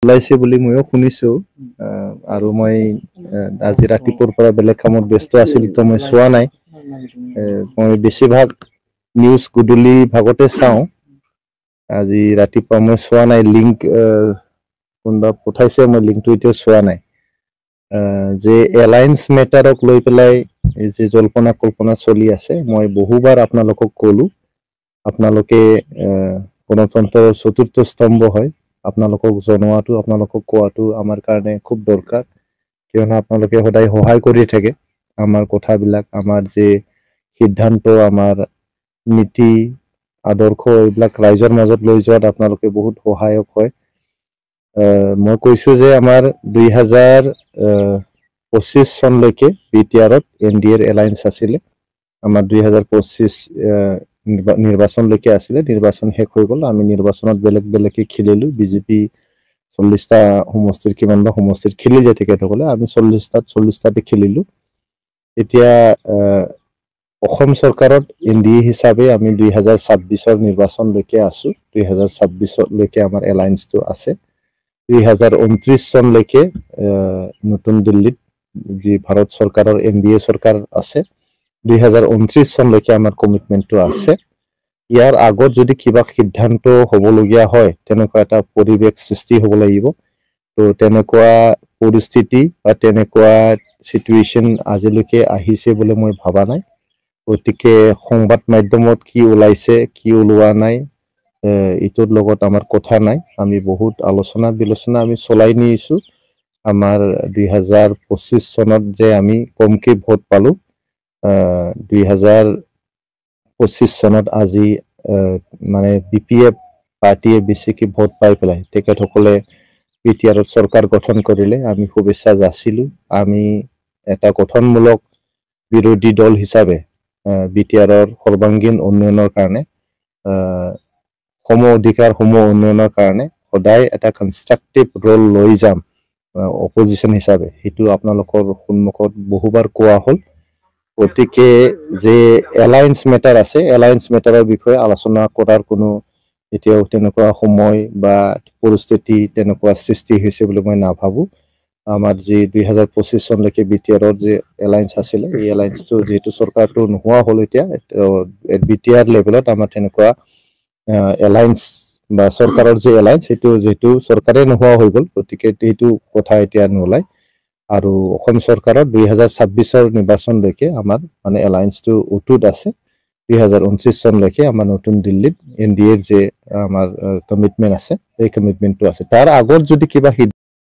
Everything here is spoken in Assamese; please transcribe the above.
ওলাইছে বুলি ময়ো শুনিছো আৰু মই আজি ৰাতিপুৱাৰ পৰা বেলেগ কামত ব্যস্ত আছিলোঁ তো মই চোৱা নাই মই বেছিভাগ নিউজ গুদুলি ভাগতে চাওঁ আজি ৰাতিপুৱা মই চোৱা নাই লিংক কোনোবা পঠাইছে মই লিংকটো এতিয়া চোৱা নাই যে এলায়েন্স মেটাৰক লৈ পেলাই যে জল্পনা কল্পনা চলি আছে মই বহুবাৰ আপোনালোকক ক'লো আপোনালোকে গণতন্ত্ৰৰ চতুৰ্থ স্তম্ভ হয় আপোনালোকক জনোৱাটো আপোনালোকক কোৱাটো আমাৰ কাৰণে খুব দৰকাৰ কিয়নো আপোনালোকে সদায় সহায় কৰি থাকে আমাৰ কথাবিলাক আমাৰ যে সিদ্ধান্ত আমাৰ নীতি আদৰ্শ এইবিলাক ৰাইজৰ মাজত লৈ যোৱাত আপোনালোকে বহুত সহায়ক হয় মই কৈছো যে আমাৰ 2025 চনলৈকে বিটিআৰত এনডিএৰ এলায়েন্স আছিলে আমাৰ 2025 নিৰ্বাচনলৈকে আছিলে নিৰ্বাচন শেষ হৈ গ'ল আমি নিৰ্বাচনত বেলেগ বেলেগকে খেলিলো বিজেপি 40টা সমষ্টিৰ কিমানবা সমষ্টিৰ খেলিলে তেখেতসকলে আমি 40টাতে খেলিলো এতিয়া অসম চৰকাৰত এনডিএ হিচাপে আমি 2026ৰ নিৰ্বাচনলৈকে আছো 2026লৈকে আমাৰ এলায়েন্সটো আছে 2029 চনলৈকে নতুন দিল্লীত যি ভাৰত চৰকাৰৰ এনডিএ চৰকাৰ আছে 2029 চনলৈকে আমাৰ কমিটমেন্টটো আছে ইয়াৰ আগত যদি কিবা সিদ্ধান্ত হ'বলগীয়া হয় তেনেকুৱা এটা পৰিৱেশ সৃষ্টি হ'ব লাগিব তো তেনেকুৱা পৰিস্থিতি বা তেনেকুৱা সিচুৱেশন আজিলৈকে আহিছে বুলি মই ভাবা নাই গতিকে সংবাদ মাধ্যমত কি ওলাইছে কি ওলোৱা নাই ইটোৰ লগত আমাৰ কথা নাই আমি বহুত আলোচনা বিলোচনা আমি চলাই নিছো আমাৰ 2025 চনত যে আমি কমকে ভোট পালো 2025 চনত আজি মানে বিপিএফ পাৰ্টিয়ে বেছিকে ভোট পাই পেলাই তেখেতসকলে বিটিআৰত চৰকাৰ গঠন কৰিলে আমি শুভেচ্ছা যাচিলো আমি এটা গঠনমূলক বিৰোধী দল হিচাপে বিটিআৰৰ সৰ্বাংগীন উন্নয়নৰ কাৰণে সম অধিকাৰ সম উন্নয়নৰ কাৰণে সদায় এটা কনষ্ট্ৰাকটিভ ৰোল লৈ যাম অপজিশন হিচাপে হেতু আপোনালোকৰ সন্মুখত বহুবাৰ কোৱা হ'ল গতিকে যে এলায়েন্স মেটাৰ আছে এলায়েন্স মেটাৰৰ বিষয়ে আলোচনা কৰাৰ কোনো এতিয়াও তেনেকুৱা সময় বা পৰিস্থিতি তেনেকুৱা সৃষ্টি হৈছে বুলি মই নাভাবো আমাৰ যে 2025 চনলৈকে বিটিআৰৰ যে এলায়েন্স আছিলে এই এলায়েন্সটো যেহেতু চৰকাৰটো নোহোৱা হ'ল এতিয়া বিটিআৰ লেভেলত আমাৰ তেনেকুৱা এলায়েন্স বা চৰকাৰৰ যে এলায়েন্স সেইটো যেহেতু চৰকাৰে নোহোৱা হৈ গ'ল গতিকে এইটো কথা এতিয়া নোলায় আৰু অসম চৰকাৰৰ 2026ৰ নিৰ্বাচনলৈকে আমাৰ মানে এলায়েন্সটো উটুত আছে 2029 চনলৈকে আমাৰ নতুন দিল্লীত এনডিএৰ যে আমাৰ কমিটমেন্ট আছে এই কমিটমেন্টটো আছে তাৰ আগত যদি কিবা